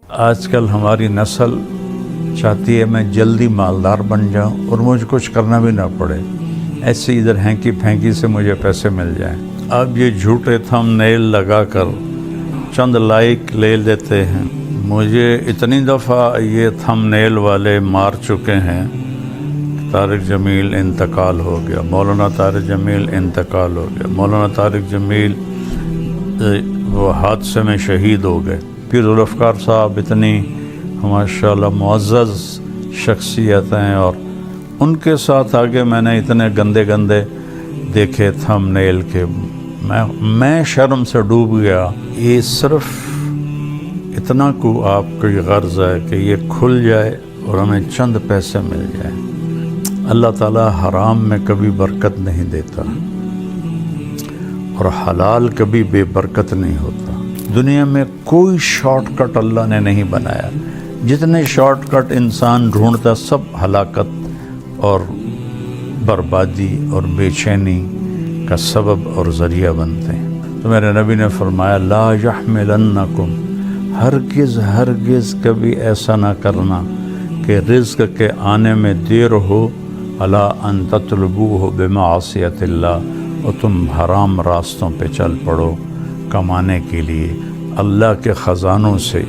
آج کل ہماری نسل چاہتی ہے میں جلدی مالدار بن جاؤں اور مجھے کچھ کرنا بھی نہ پڑے، ایسے ادھر ہینکی پھینکی سے مجھے پیسے مل جائیں۔ اب یہ جھوٹے تھم نیل لگا کر چند لائک لے لیتے ہیں۔ مجھے اتنی دفعہ یہ تھم نیل والے مار چکے ہیں۔ طارق جمیل انتقال ہو گیا، مولانا طارق جمیل انتقال ہو گیا، مولانا طارق جمیل وہ حادثے میں شہید ہو گئے۔ پھر ذوالفقار صاحب اتنی ماشاءاللہ معزز شخصیت ہیں، اور ان کے ساتھ آگے میں نے اتنے گندے گندے دیکھے تھم نیل کے، میں شرم سے ڈوب گیا۔ یہ صرف اتنا کو آپ کی غرض ہے کہ یہ کھل جائے اور ہمیں چند پیسے مل جائیں۔ اللہ تعالیٰ حرام میں کبھی برکت نہیں دیتا، اور حلال کبھی بے برکت نہیں ہوتا۔ دنیا میں کوئی شارٹ کٹ اللہ نے نہیں بنایا، جتنے شارٹ کٹ انسان ڈھونڈتا سب ہلاکت اور بربادی اور بے چینی کا سبب اور ذریعہ بنتے ہیں۔ تو میرے نبی نے فرمایا لا یحملنکم، ہرگز کبھی ایسا نہ کرنا کہ رزق کے آنے میں دیر ہو، الا ان تطلبوہ بمعصیت اللہ، اور تم حرام راستوں پہ چل پڑو کمانے کے لیے۔ اللہ کے خزانوں سے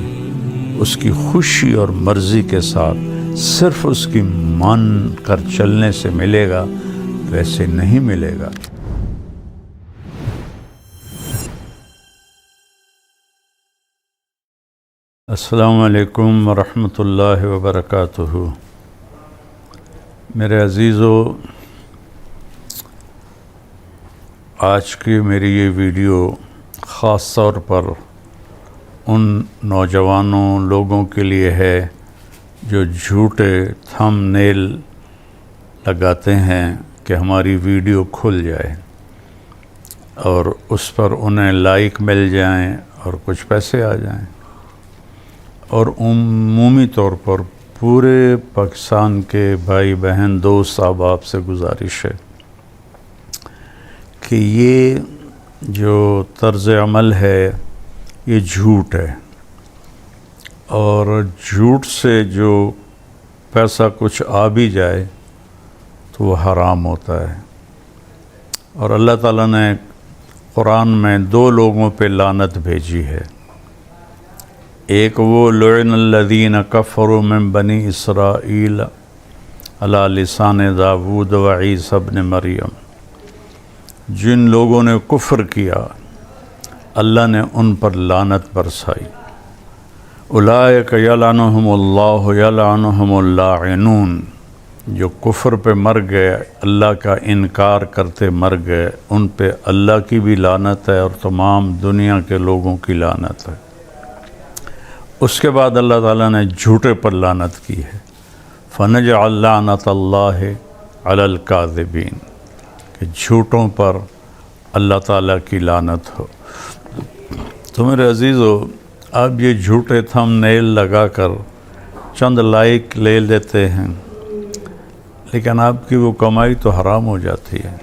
اس کی خوشی اور مرضی کے ساتھ صرف اس کی مان کر چلنے سے ملے گا، ویسے نہیں ملے گا۔ السلام علیکم ورحمۃ اللہ وبرکاتہ۔ میرے عزیزو، آج کی میری یہ ویڈیو خاص طور پر ان نوجوانوں لوگوں کے لیے ہے جو جھوٹے تھم نیل لگاتے ہیں کہ ہماری ویڈیو کھل جائے اور اس پر انہیں لائک مل جائیں اور کچھ پیسے آ جائیں۔ اور عمومی طور پر پورے پاکستان کے بھائی بہن دوست احباب سے گزارش ہے کہ یہ جو طرز عمل ہے یہ جھوٹ ہے، اور جھوٹ سے جو پیسہ کچھ آ بھی جائے تو وہ حرام ہوتا ہے۔ اور اللہ تعالیٰ نے قرآن میں دو لوگوں پہ لعنت بھیجی ہے، ایک وہ لعن الذین کفروا من بنی اسرائیل علی لسان داود و عیسی ابن مریم، جن لوگوں نے کفر کیا اللہ نے ان پر لعنت برسائی۔ اولئک یلعنہم اللہ یلعنہم اللاعنون، جو کفر پہ مر گئے، اللہ کا انکار کرتے مر گئے، ان پہ اللہ کی بھی لعنت ہے اور تمام دنیا کے لوگوں کی لعنت ہے۔ اس کے بعد اللہ تعالیٰ نے جھوٹے پر لعنت کی ہے، فنجعل لعنت اللہ علی الکاذبین، کہ جھوٹوں پر اللہ تعالیٰ کی لعنت ہو۔ تو میرے عزیزو، اب یہ جھوٹے تھم نیل لگا کر چند لائک لے لیتے ہیں، لیکن آپ کی وہ کمائی تو حرام ہو جاتی ہے۔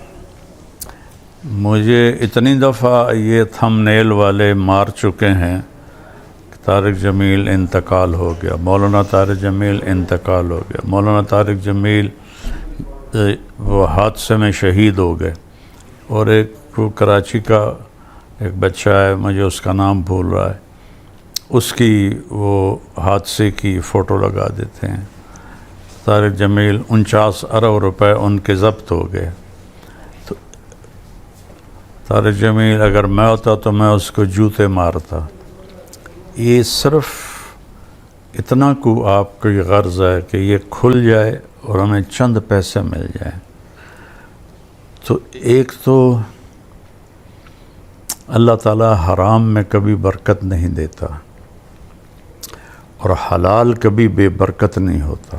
مجھے اتنی دفعہ یہ تھم نیل والے مار چکے ہیں کہ طارق جمیل انتقال ہو گیا، مولانا طارق جمیل انتقال ہو گیا، مولانا طارق جمیل وہ حادثے میں شہید ہو گئے۔ اور ایک وہ کراچی کا ایک بچہ ہے، مجھے اس کا نام بھول رہا ہے، اس کی وہ حادثے کی فوٹو لگا دیتے ہیں۔ طارق جمیل 49 ارب روپے ان کے ضبط ہو گئے۔ تو طارق جمیل اگر میں ہوتا تو میں اس کو جوتے مارتا۔ یہ صرف اتنا کو آپ کی غرض ہے کہ یہ کھل جائے اور ہمیں چند پیسے مل جائیں۔ تو ایک تو اللہ تعالیٰ حرام میں کبھی برکت نہیں دیتا، اور حلال کبھی بے برکت نہیں ہوتا۔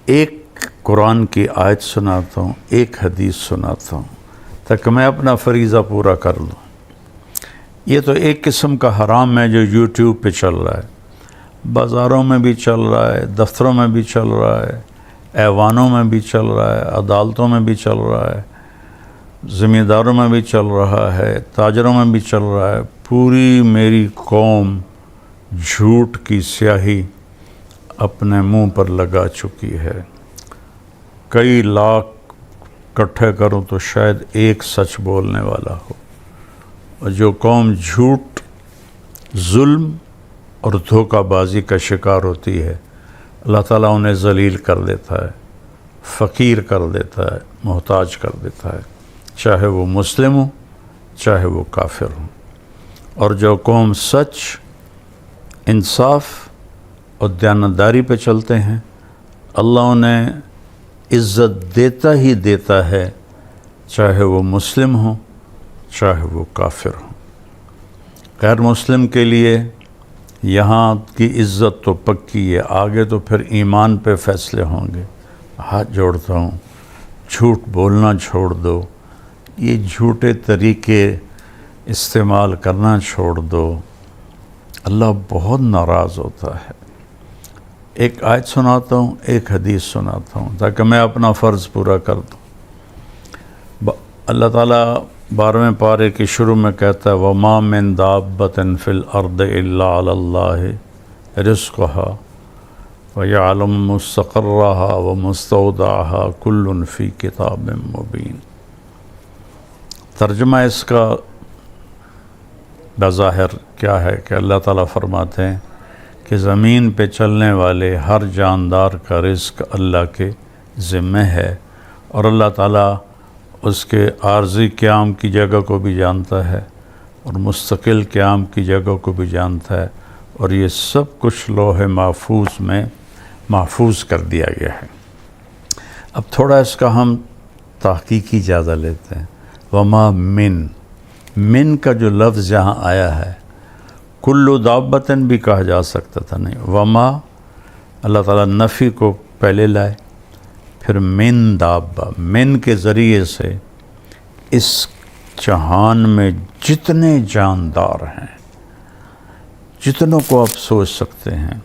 ایک قرآن کی آیت سناتا ہوں، ایک حدیث سناتا ہوں تاکہ میں اپنا فریضہ پورا کر لوں۔ یہ تو ایک قسم کا حرام ہے جو یوٹیوب پہ چل رہا ہے، بازاروں میں بھی چل رہا ہے، دفتروں میں بھی چل رہا ہے، ایوانوں میں بھی چل رہا ہے، عدالتوں میں بھی چل رہا ہے، زمینداروں میں بھی چل رہا ہے، تاجروں میں بھی چل رہا ہے۔ پوری میری قوم جھوٹ کی سیاہی اپنے منہ پر لگا چکی ہے۔ کئی لاکھ اکٹھے کروں تو شاید ایک سچ بولنے والا ہو، اور جو قوم جھوٹ، ظلم اور دھوکہ بازی کا شکار ہوتی ہے، اللہ تعالیٰ انہیں ذلیل کر دیتا ہے، فقیر کر دیتا ہے، محتاج کر دیتا ہے، چاہے وہ مسلم ہو چاہے وہ کافر ہو۔ اور جو قوم سچ، انصاف اور دیانتداری پہ چلتے ہیں، اللہ انہیں عزت دیتا ہی دیتا ہے، چاہے وہ مسلم ہو چاہے وہ کافر ہو۔ غیر مسلم کے لیے یہاں کی عزت تو پکی ہے، آگے تو پھر ایمان پہ فیصلے ہوں گے۔ ہاتھ جوڑتا ہوں، جھوٹ بولنا چھوڑ دو، یہ جھوٹے طریقے استعمال کرنا چھوڑ دو، اللہ بہت ناراض ہوتا ہے۔ ایک آیت سناتا ہوں، ایک حدیث سناتا ہوں تاکہ میں اپنا فرض پورا کر دوں۔ اللہ تعالیٰ 12ویں پارے کے شروع میں کہتا ہے وَمَا مِن دَابَّةٍ فِي الْأَرْضِ إِلَّا عَلَى اللَّهِ رِزْقُهَا وَيَعْلَمُ مُسْتَقَرَّهَا وَمُسْتَوْدَعَهَا كُلٌّ فِي كِتَابٍ مُبِينٍ۔ ترجمہ اس کا بظاہر کیا ہے کہ اللہ تعالیٰ فرماتے ہیں کہ زمین پہ چلنے والے ہر جاندار کا رزق اللہ کے ذمہ ہے، اور اللہ تعالیٰ اس کے عارضی قیام کی جگہ کو بھی جانتا ہے اور مستقل قیام کی جگہ کو بھی جانتا ہے، اور یہ سب کچھ لوح محفوظ میں محفوظ کر دیا گیا ہے۔ اب تھوڑا اس کا ہم تحقیقی جائزہ لیتے ہیں۔ وما من کا جو لفظ یہاں آیا ہے، کلو دابتن بھی کہا جا سکتا تھا، نہیں، وما اللہ تعالیٰ نفی کو پہلے لائے، پھر من دابہ، من کے ذریعے سے اس جہان میں جتنے جاندار ہیں، جتنوں کو آپ سوچ سکتے ہیں،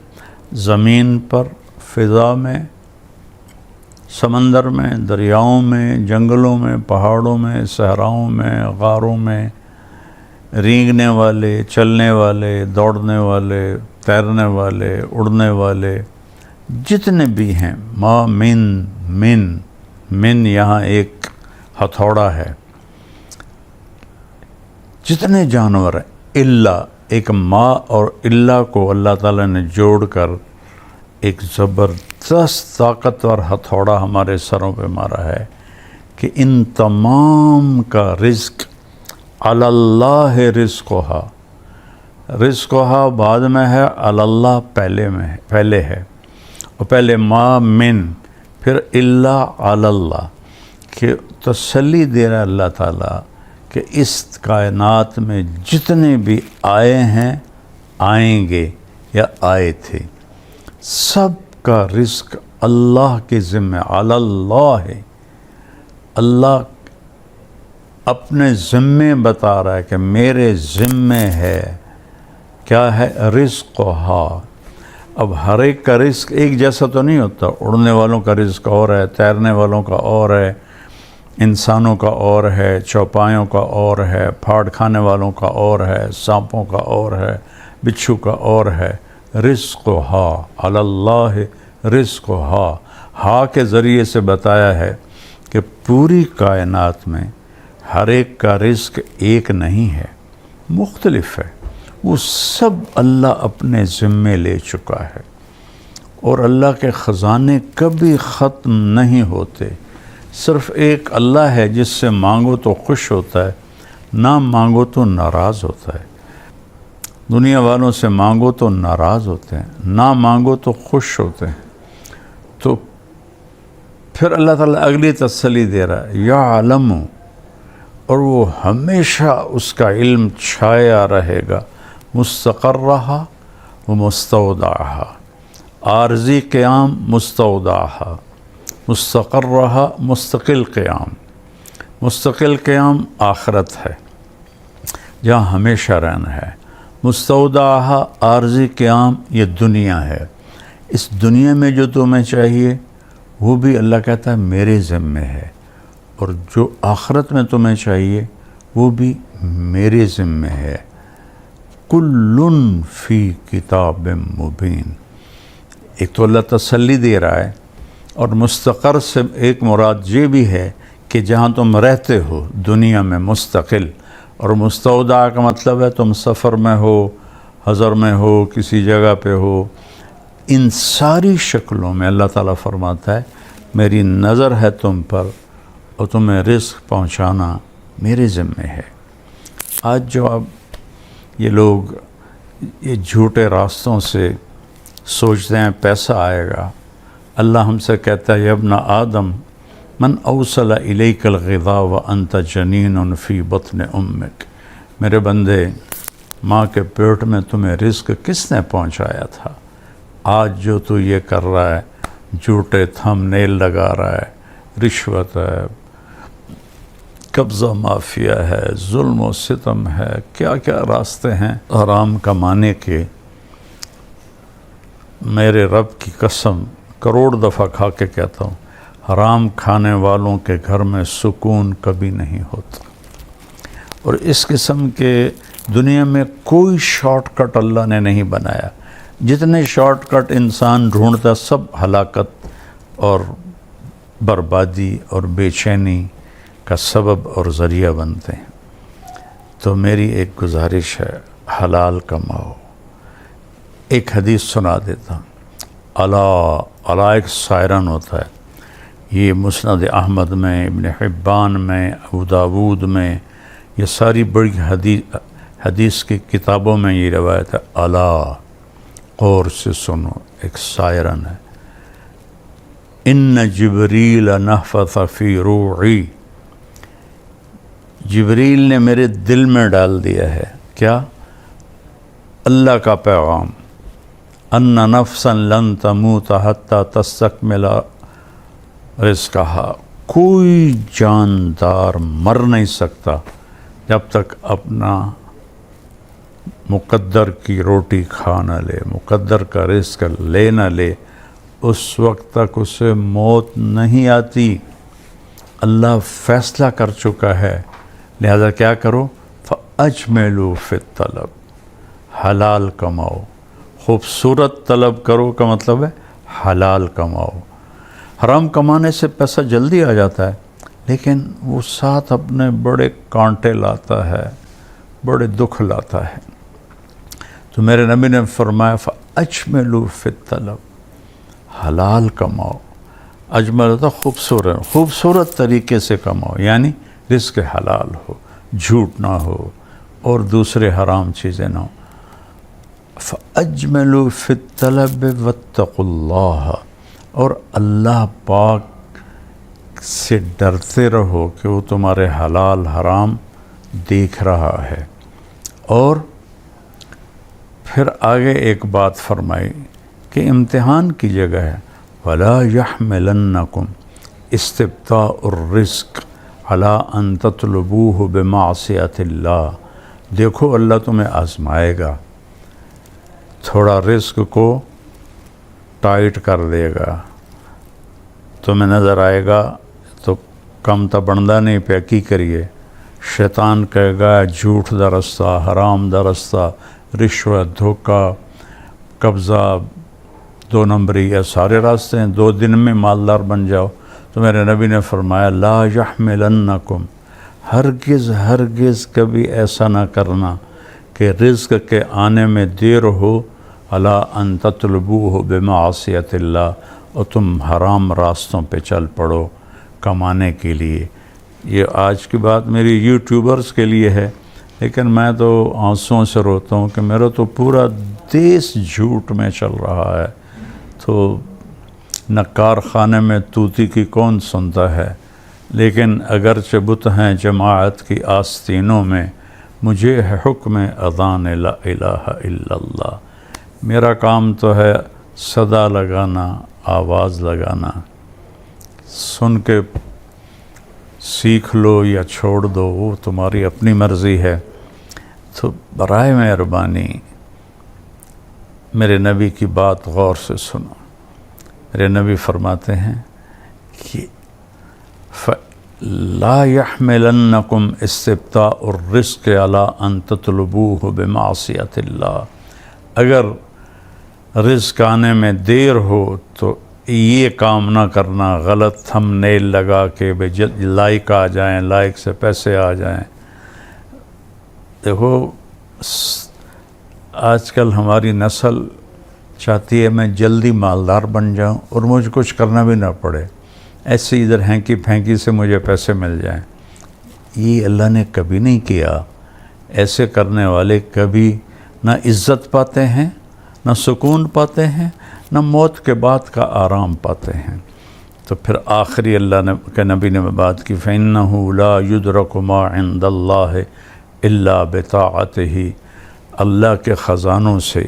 زمین پر، فضا میں، سمندر میں، دریاؤں میں، جنگلوں میں، پہاڑوں میں، صحراؤں میں، غاروں میں، رینگنے والے، چلنے والے، دوڑنے والے، تیرنے والے، اڑنے والے، جتنے بھی ہیں، ما من یہاں ایک ہتھوڑا ہے، جتنے جانور ہیں، اللہ، ایک ما اور اللہ کو اللہ تعالیٰ نے جوڑ کر ایک زبردست طاقتور ہتھوڑا ہمارے سروں پہ مارا ہے کہ ان تمام کا رزق علی اللہ رزقہا بعد میں ہے، علی اللہ پہلے ہے، اور پہلے ما من، پھر اللہ علی اللہ، کہ تسلی دے رہا ہے اللہ تعالیٰ کہ اس کائنات میں جتنے بھی آئے ہیں، آئیں گے یا آئے تھے، سب کا رزق اللہ کے ذمہ، علی اللہ ہے۔ اللہ اپنے ذمے بتا رہا ہے کہ میرے ذمے ہے، کیا ہے؟ رزقہا۔ اب ہر ایک کا رزق ایک جیسا تو نہیں ہوتا، اڑنے والوں کا رزق اور ہے، تیرنے والوں کا اور ہے، انسانوں کا اور ہے، چوپایوں کا اور ہے، پھاڑ کھانے والوں کا اور ہے، سانپوں کا اور ہے، بچھو کا اور ہے۔ رزقہا علی اللہ رزقہا، ہا کے ذریعے سے بتایا ہے کہ پوری کائنات میں ہر ایک کا رزق ایک نہیں ہے، مختلف ہے، وہ سب اللہ اپنے ذمے لے چکا ہے، اور اللہ کے خزانے کبھی ختم نہیں ہوتے۔ صرف ایک اللہ ہے جس سے مانگو تو خوش ہوتا ہے، نہ مانگو تو ناراض ہوتا ہے۔ دنیا والوں سے مانگو تو ناراض ہوتے ہیں، نہ مانگو تو خوش ہوتے ہیں۔ تو پھر اللہ تعالیٰ اگلی تسلی دے رہا ہے، یعلم، اور وہ ہمیشہ اس کا علم چھایا رہے گا، مستقرہا و مستودعہا، عارضی قیام، مستودعہا، مستقرہا مستقل قیام، مستقل قیام آخرت ہے جہاں ہمیشہ رہنا ہے، مستودعہا عارضی قیام یہ دنیا ہے، اس دنیا میں جو تمہیں چاہیے وہ بھی اللہ کہتا ہے میرے ذمے ہے، اور جو آخرت میں تمہیں چاہیے وہ بھی میرے ذمے ہے۔ وَكُلٌّ فِي کتاب مبین۔ ایک تو اللہ تسلی دے رہا ہے، اور مستقر سے ایک مراد یہ بھی ہے کہ جہاں تم رہتے ہو دنیا میں مستقل، اور مستودع کا مطلب ہے تم سفر میں ہو، حضر میں ہو، کسی جگہ پہ ہو، ان ساری شکلوں میں اللہ تعالیٰ فرماتا ہے میری نظر ہے تم پر، اور تمہیں رزق پہنچانا میرے ذمے ہے۔ آج جو اب یہ لوگ یہ جھوٹے راستوں سے سوچتے ہیں پیسہ آئے گا، اللہ ہم سے کہتا ہے یا ابن آدم من اوصل الیک الغذاء وانت جنین فی بطن امک، میرے بندے ماں کے پیٹ میں تمہیں رزق کس نے پہنچایا تھا؟ آج جو تو یہ کر رہا ہے، جھوٹے تھم نیل لگا رہا ہے، رشوت ہے، قبضہ مافیا ہے، ظلم و ستم ہے، کیا کیا راستے ہیں حرام کمانے کے، میرے رب کی قسم کروڑ دفعہ کھا کے کہتا ہوں حرام کھانے والوں کے گھر میں سکون کبھی نہیں ہوتا۔ اور اس قسم کے دنیا میں کوئی شارٹ کٹ اللہ نے نہیں بنایا، جتنے شارٹ کٹ انسان ڈھونڈتا سب ہلاکت اور بربادی اور بے چینی کا سبب اور ذریعہ بنتے ہیں۔ تو میری ایک گزارش ہے، حلال کماؤ۔ ایک حدیث سنا دیتا ہوں، الا ایک سائرن ہوتا ہے، یہ مسند احمد میں، ابن حبان میں، ابو داود میں، یہ ساری بڑی حدیث کی کتابوں میں یہ روایت ہے، الا غور سے سنو، ایک سائرن ہے، ان جبریل نفث فی روعی، جبریل نے میرے دل میں ڈال دیا ہے کیا؟ اللہ کا پیغام، ان نفسا لن تموت حتی تستکمل رزقہا، کوئی جاندار مر نہیں سکتا جب تک اپنا مقدر کی روٹی کھا نہ لے، مقدر کا رزق لے نہ لے، اس وقت تک اسے موت نہیں آتی۔ اللہ فیصلہ کر چکا ہے، لہذا کیا کرو؟ فَأَجْمِلُوا فِي الطَّلَب، حلال کماؤ، خوبصورت طلب کرو کا مطلب ہے حلال کماؤ۔ حرام کمانے سے پیسہ جلدی آ جاتا ہے، لیکن وہ ساتھ اپنے بڑے کانٹے لاتا ہے، بڑے دکھ لاتا ہے۔ تو میرے نبی نے فرمایا فَأَجْمِلُوا فِي الطَّلَب، حلال کماؤ۔ اجمل ہوتا خوبصورت طریقے سے کماؤ، یعنی رزق حلال ہو، جھوٹ نہ ہو اور دوسرے حرام چیزیں نہ ہو۔ فَأَجْمِلُوا فِي الطَّلَبِ وَاتَّقُوا اللَّهَ، اور اللہ پاک سے ڈرتے رہو کہ وہ تمہارے حلال حرام دیکھ رہا ہے۔ اور پھر آگے ایک بات فرمائی کہ امتحان کی جگہ ہے، وَلَا يَحْمِلَنَّكُمْ اسْتِبْطَاءُ الرِّزْقِ عَلَىٰ أَن تَطْلُبُوهُ بِمَعْصِيَةِ اللَّهِ، دیکھو اللہ تمہیں آزمائے گا، تھوڑا رزق کو ٹائٹ کر دے گا، تمہیں نظر آئے گا تو کم تا بندہ نہیں پہ کی کریے، شیطان کہے گا جھوٹ دا رستہ، حرام دا رستہ، رشوت، دھوکہ، قبضہ، دو نمبری، یہ سارے راستے ہیں، 2 دن میں مالدار بن جاؤ۔ تو میرے نبی نے فرمایا لا یحملنکم، ہرگز کبھی ایسا نہ کرنا کہ رزق کے آنے میں دیر ہو، الا ان تطلبوہ بمعصیت اللہ، اور تم حرام راستوں پہ چل پڑو کمانے کے لیے۔ یہ آج کی بات میری یوٹیوبرز کے لیے ہے، لیکن میں تو آنسوؤں سے روتا ہوں کہ میرا تو پورا دیس جھوٹ میں چل رہا ہے، تو نہ کارخانے میں طوطی کی کون سنتا ہے، لیکن اگرچہ بت ہیں جماعت کی آستینوں میں، مجھے ہے حکم اذان لا الہ الا اللہ، میرا کام تو ہے صدا لگانا، آواز لگانا، سن کے سیکھ لو یا چھوڑ دو وہ تمہاری اپنی مرضی ہے۔ تو برائے مہربانی میرے نبی کی بات غور سے سنو۔ میرے نبی فرماتے ہیں کہ لا يحملنکم استبطاء الرزق علی ان تطلبوہ بمعصیت اللہ، اگر رزق آنے میں دیر ہو تو یہ کام نہ کرنا غلط تھم نیل لگا کے لائق آ جائیں، لائق سے پیسے آ جائیں۔ دیکھو آج کل ہماری نسل چاہتی ہے میں جلدی مالدار بن جاؤں اور مجھے کچھ کرنا بھی نہ پڑے، ایسے ادھر ہینکی پھینکی سے مجھے پیسے مل جائیں۔ یہ اللہ نے کبھی نہیں کیا۔ ایسے کرنے والے کبھی نہ عزت پاتے ہیں، نہ سکون پاتے ہیں، نہ موت کے بعد کا آرام پاتے ہیں۔ تو پھر آخری اللہ نے کہ نبی نے بات کی فَإِنَّهُ لَا يُدْرَكُ مَا عِنْدَ اللَّهِ إِلَّا بِطَاعَتِهِ، اللہ کے خزانوں سے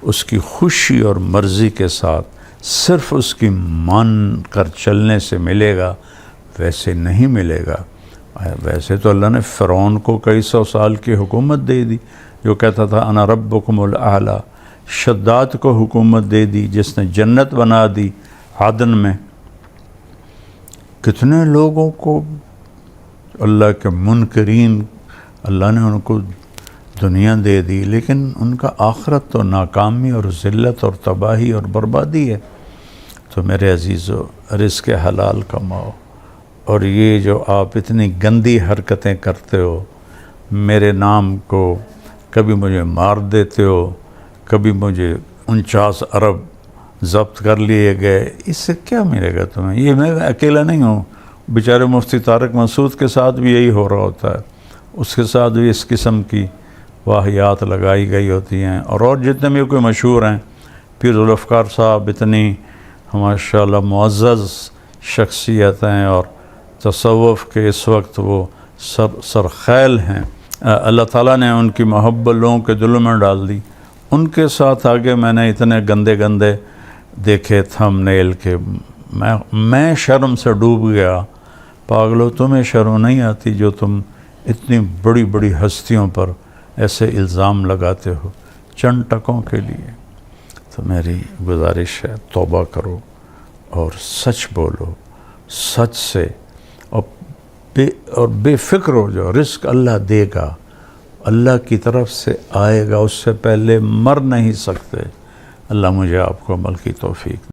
اس کی خوشی اور مرضی کے ساتھ صرف اس کی مان کر چلنے سے ملے گا، ویسے نہیں ملے گا۔ ویسے تو اللہ نے فرعون کو کئی سو سال کی حکومت دے دی، جو کہتا تھا انا ربکم الاعلی۔ شداد کو حکومت دے دی جس نے جنت بنا دی عدن میں۔ کتنے لوگوں کو اللہ کے منکرین اللہ نے ان کو دنیا دے دی، لیکن ان کا آخرت تو ناکامی اور ذلت اور تباہی اور بربادی ہے۔ تو میرے عزیزو، رزق حلال کماؤ، اور یہ جو آپ اتنی گندی حرکتیں کرتے ہو، میرے نام کو کبھی مجھے مار دیتے ہو، کبھی مجھے 49 ارب ضبط کر لیے گئے، اس سے کیا ملے گا تمہیں؟ یہ میں اکیلا نہیں ہوں، بیچارے مفتی طارق مسعود کے ساتھ بھی یہی ہو رہا ہوتا ہے، اس کے ساتھ بھی اس قسم کی واہیات لگائی گئی ہوتی ہیں، اور جتنے بھی کوئی مشہور ہیں، پیر ذوالفقار صاحب اتنی ماشاءاللہ معزز شخصیت ہیں اور تصوف کے اس وقت وہ سرخیل ہیں، اللہ تعالیٰ نے ان کی محبت لوگوں کے دلوں میں ڈال دی۔ ان کے ساتھ آگے میں نے اتنے گندے گندے دیکھے تھم نیل کے میں شرم سے ڈوب گیا۔ پاگلو، تمہیں شرم نہیں آتی جو تم اتنی بڑی بڑی ہستیوں پر ایسے الزام لگاتے ہو چند ٹکوں کے لیے؟ تو میری گزارش ہے توبہ کرو اور سچ بولو، سچ سے، اور بے فکر ہو جاؤ۔ رزق اللہ دے گا، اللہ کی طرف سے آئے گا، اس سے پہلے مر نہیں سکتے۔ اللہ مجھے آپ کو عمل کی توفیق